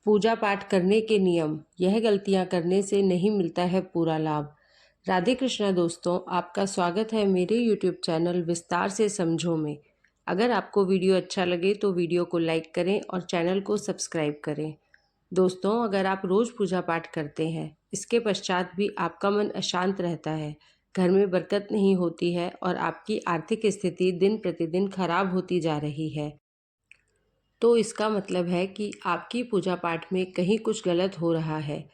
पूजा पाठ करने के नियम, यह गलतियां करने से नहीं मिलता है पूरा लाभ। राधे कृष्णा दोस्तों, आपका स्वागत है मेरे YouTube चैनल विस्तार से समझो में। अगर आपको वीडियो अच्छा लगे तो वीडियो को लाइक करें और चैनल को सब्सक्राइब करें। दोस्तों, अगर आप रोज़ पूजा पाठ करते हैं, इसके पश्चात भी आपका मन अशांत रहता है, घर में बरकत नहीं होती है और आपकी आर्थिक स्थिति दिन प्रतिदिन खराब होती जा रही है, तो इसका मतलब है कि आपकी पूजा पाठ में कहीं कुछ गलत हो रहा है।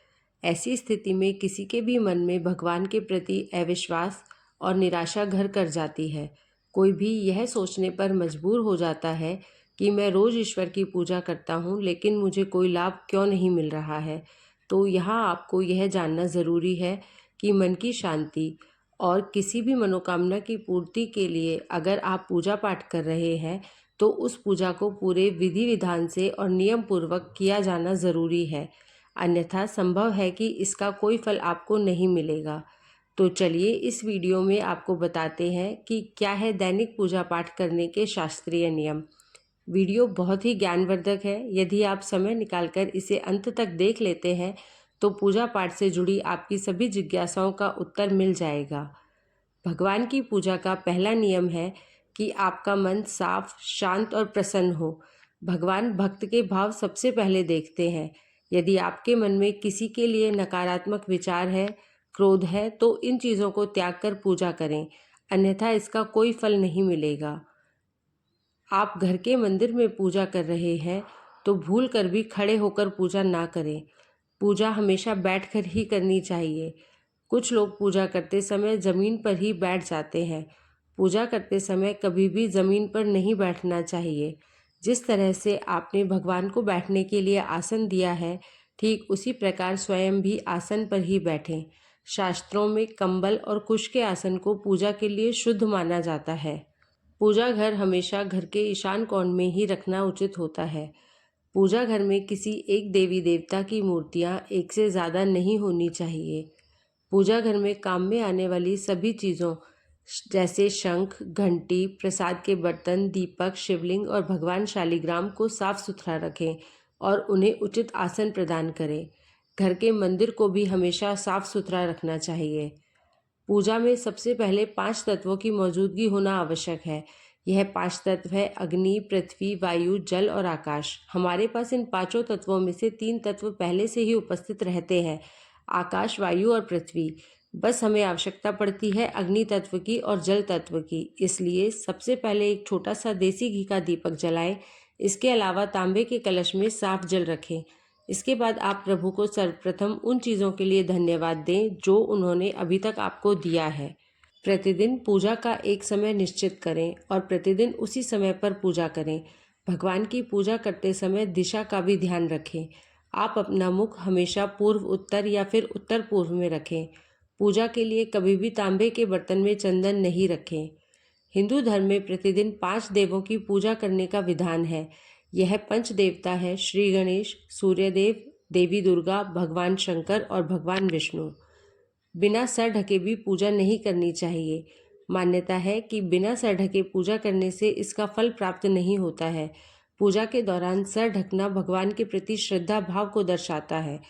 ऐसी स्थिति में किसी के भी मन में भगवान के प्रति अविश्वास और निराशा घर कर जाती है। कोई भी यह सोचने पर मजबूर हो जाता है कि मैं रोज़ ईश्वर की पूजा करता हूँ, लेकिन मुझे कोई लाभ क्यों नहीं मिल रहा है। तो यहाँ आपको यह जानना ज़रूरी है कि मन की शांति और किसी भी मनोकामना की पूर्ति के लिए अगर आप पूजा पाठ कर रहे हैं तो उस पूजा को पूरे विधि विधान से और नियम पूर्वक किया जाना ज़रूरी है, अन्यथा संभव है कि इसका कोई फल आपको नहीं मिलेगा। तो चलिए इस वीडियो में आपको बताते हैं कि क्या है दैनिक पूजा पाठ करने के शास्त्रीय नियम। वीडियो बहुत ही ज्ञानवर्धक है। यदि आप समय निकालकर इसे अंत तक देख लेते हैं तो पूजा पाठ से जुड़ी आपकी सभी जिज्ञासाओं का उत्तर मिल जाएगा। भगवान की पूजा का पहला नियम है कि आपका मन साफ, शांत और प्रसन्न हो। भगवान भक्त के भाव सबसे पहले देखते हैं। यदि आपके मन में किसी के लिए नकारात्मक विचार है, क्रोध है, तो इन चीज़ों को त्याग कर पूजा करें, अन्यथा इसका कोई फल नहीं मिलेगा। आप घर के मंदिर में पूजा कर रहे हैं तो भूल कर भी खड़े होकर पूजा ना करें। पूजा हमेशा बैठकर ही करनी चाहिए। कुछ लोग पूजा करते समय ज़मीन पर ही बैठ जाते हैं। पूजा करते समय कभी भी ज़मीन पर नहीं बैठना चाहिए। जिस तरह से आपने भगवान को बैठने के लिए आसन दिया है, ठीक उसी प्रकार स्वयं भी आसन पर ही बैठें। शास्त्रों में कंबल और कुश के आसन को पूजा के लिए शुद्ध माना जाता है। पूजा घर हमेशा घर के ईशान कोण में ही रखना उचित होता है। पूजा घर में किसी एक देवी देवता की मूर्तियाँ एक से ज़्यादा नहीं होनी चाहिए। पूजा घर में काम में आने वाली सभी चीज़ों जैसे शंख, घंटी, प्रसाद के बर्तन, दीपक, शिवलिंग और भगवान शालिग्राम को साफ सुथरा रखें और उन्हें उचित आसन प्रदान करें। घर के मंदिर को भी हमेशा साफ सुथरा रखना चाहिए। पूजा में सबसे पहले 5 तत्वों की मौजूदगी होना आवश्यक है। यह 5 तत्व है अग्नि, पृथ्वी, वायु, जल और आकाश। हमारे पास इन 5 तत्वों में से 3 तत्व पहले से ही उपस्थित रहते हैं, आकाश, वायु और पृथ्वी। बस हमें आवश्यकता पड़ती है अग्नि तत्व की और जल तत्व की। इसलिए सबसे पहले एक छोटा सा देसी घी का दीपक जलाएं। इसके अलावा तांबे के कलश में साफ जल रखें। इसके बाद आप प्रभु को सर्वप्रथम उन चीज़ों के लिए धन्यवाद दें जो उन्होंने अभी तक आपको दिया है। प्रतिदिन पूजा का एक समय निश्चित करें और प्रतिदिन उसी समय पर पूजा करें। भगवान की पूजा करते समय दिशा का भी ध्यान रखें। आप अपना मुख हमेशा पूर्व उत्तर या फिर उत्तर पूर्व में रखें। पूजा के लिए कभी भी तांबे के बर्तन में चंदन नहीं रखें। हिंदू धर्म में प्रतिदिन 5 देवों की पूजा करने का विधान है। यह 5 देवता है श्री गणेश, सूर्यदेव, देवी दुर्गा, भगवान शंकर और भगवान विष्णु। बिना सर ढके भी पूजा नहीं करनी चाहिए। मान्यता है कि बिना सर ढके पूजा करने से इसका फल प्राप्त नहीं होता है। पूजा के दौरान सर ढकना भगवान के प्रति श्रद्धा भाव को दर्शाता है।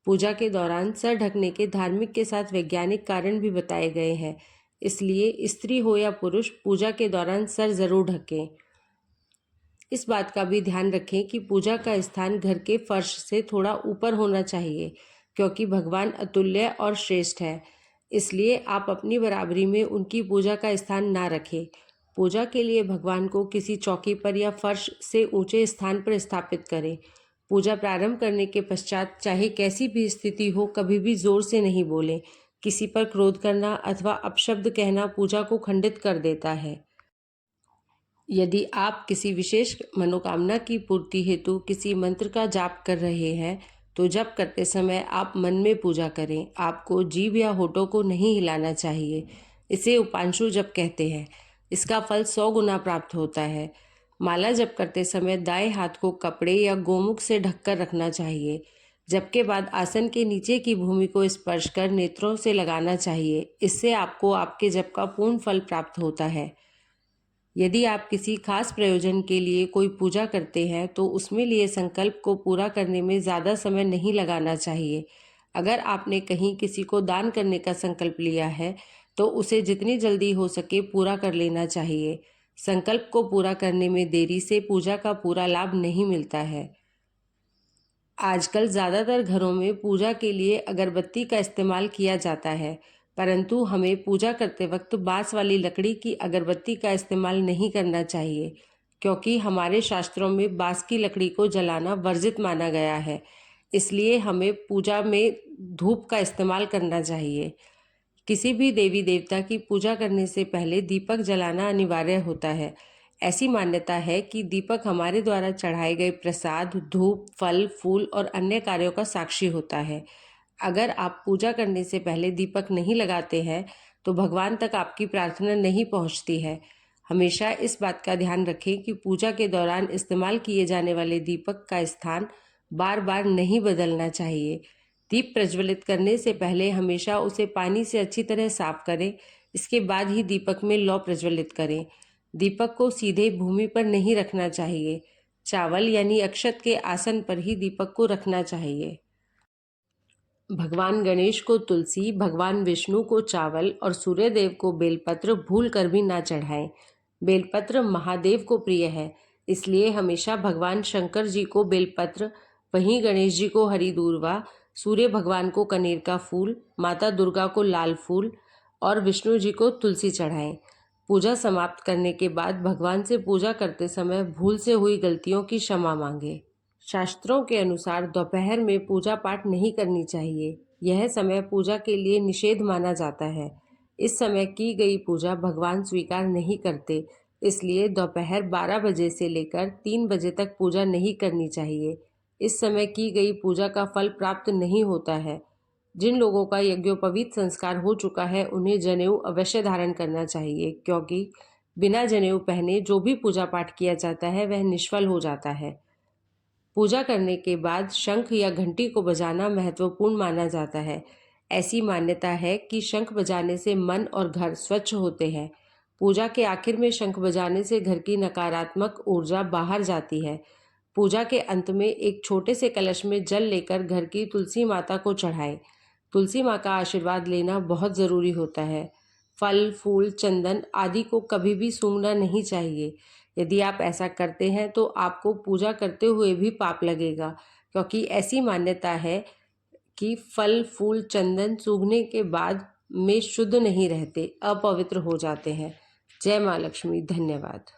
पूजा के दौरान सर ढकने के धार्मिक के साथ वैज्ञानिक कारण भी बताए गए हैं। इसलिए स्त्री हो या पुरुष पूजा के दौरान सर जरूर ढकें। इस बात का भी ध्यान रखें कि पूजा का स्थान घर के फर्श से थोड़ा ऊपर होना चाहिए, क्योंकि भगवान अतुल्य और श्रेष्ठ है। इसलिए आप अपनी बराबरी में उनकी पूजा का स्थान ना रखें। पूजा के लिए भगवान को किसी चौकी पर या फर्श से ऊंचे स्थान पर स्थापित करें। पूजा प्रारंभ करने के पश्चात चाहे कैसी भी स्थिति हो, कभी भी जोर से नहीं बोलें। किसी पर क्रोध करना अथवा अपशब्द कहना पूजा को खंडित कर देता है। यदि आप किसी विशेष मनोकामना की पूर्ति हेतु किसी मंत्र का जाप कर रहे हैं तो जप करते समय आप मन में पूजा करें। आपको जीभ या होठों को नहीं हिलाना चाहिए। इसे उपांशु जप कहते हैं। इसका फल 100 गुना प्राप्त होता है। माला जप करते समय दाएं हाथ को कपड़े या गोमुख से ढककर रखना चाहिए। जप के बाद आसन के नीचे की भूमि को स्पर्श कर नेत्रों से लगाना चाहिए। इससे आपको आपके जप का पूर्ण फल प्राप्त होता है। यदि आप किसी खास प्रयोजन के लिए कोई पूजा करते हैं तो उसमें लिए संकल्प को पूरा करने में ज़्यादा समय नहीं लगाना चाहिए। अगर आपने कहीं किसी को दान करने का संकल्प लिया है तो उसे जितनी जल्दी हो सके पूरा कर लेना चाहिए। संकल्प को पूरा करने में देरी से पूजा का पूरा लाभ नहीं मिलता है। आजकल ज़्यादातर घरों में पूजा के लिए अगरबत्ती का इस्तेमाल किया जाता है, परंतु हमें पूजा करते वक्त बांस वाली लकड़ी की अगरबत्ती का इस्तेमाल नहीं करना चाहिए, क्योंकि हमारे शास्त्रों में बांस की लकड़ी को जलाना वर्जित माना गया है। इसलिए हमें पूजा में धूप का इस्तेमाल करना चाहिए। किसी भी देवी देवता की पूजा करने से पहले दीपक जलाना अनिवार्य होता है। ऐसी मान्यता है कि दीपक हमारे द्वारा चढ़ाए गए प्रसाद, धूप, फल, फूल और अन्य कार्यों का साक्षी होता है। अगर आप पूजा करने से पहले दीपक नहीं लगाते हैं तो भगवान तक आपकी प्रार्थना नहीं पहुंचती है। हमेशा इस बात का ध्यान रखें कि पूजा के दौरान इस्तेमाल किए जाने वाले दीपक का स्थान बार बार नहीं बदलना चाहिए। दीप प्रज्वलित करने से पहले हमेशा उसे पानी से अच्छी तरह साफ करें। इसके बाद ही दीपक में लौ प्रज्वलित करें। दीपक को सीधे भूमि पर नहीं रखना चाहिए। चावल यानी अक्षत के आसन पर ही दीपक को रखना चाहिए। भगवान गणेश को तुलसी, भगवान विष्णु को चावल और सूर्यदेव को बेलपत्र भूल कर भी ना चढ़ाएं। बेलपत्र महादेव को प्रिय है, इसलिए हमेशा भगवान शंकर जी को बेलपत्र, वहीं गणेश जी को हरी दूर्वा, सूर्य भगवान को कनेर का फूल, माता दुर्गा को लाल फूल और विष्णु जी को तुलसी चढ़ाएं। पूजा समाप्त करने के बाद भगवान से पूजा करते समय भूल से हुई गलतियों की क्षमा मांगे। शास्त्रों के अनुसार दोपहर में पूजा पाठ नहीं करनी चाहिए। यह समय पूजा के लिए निषेध माना जाता है। इस समय की गई पूजा भगवान स्वीकार नहीं करते, इसलिए दोपहर 12 बजे से लेकर 3 बजे तक पूजा नहीं करनी चाहिए। इस समय की गई पूजा का फल प्राप्त नहीं होता है। जिन लोगों का यज्ञोपवीत संस्कार हो चुका है उन्हें जनेऊ अवश्य धारण करना चाहिए, क्योंकि बिना जनेऊ पहने जो भी पूजा पाठ किया जाता है वह निष्फल हो जाता है। पूजा करने के बाद शंख या घंटी को बजाना महत्वपूर्ण माना जाता है। ऐसी मान्यता है कि शंख बजाने से मन और घर स्वच्छ होते हैं। पूजा के आखिर में शंख बजाने से घर की नकारात्मक ऊर्जा बाहर जाती है। पूजा के अंत में एक छोटे से कलश में जल लेकर घर की तुलसी माता को चढ़ाएं। तुलसी माँ का आशीर्वाद लेना बहुत ज़रूरी होता है। फल, फूल, चंदन आदि को कभी भी सूंघना नहीं चाहिए। यदि आप ऐसा करते हैं तो आपको पूजा करते हुए भी पाप लगेगा, क्योंकि ऐसी मान्यता है कि फल, फूल, चंदन सूंघने के बाद में शुद्ध नहीं रहते, अपवित्र हो जाते हैं। जय माँ लक्ष्मी। धन्यवाद।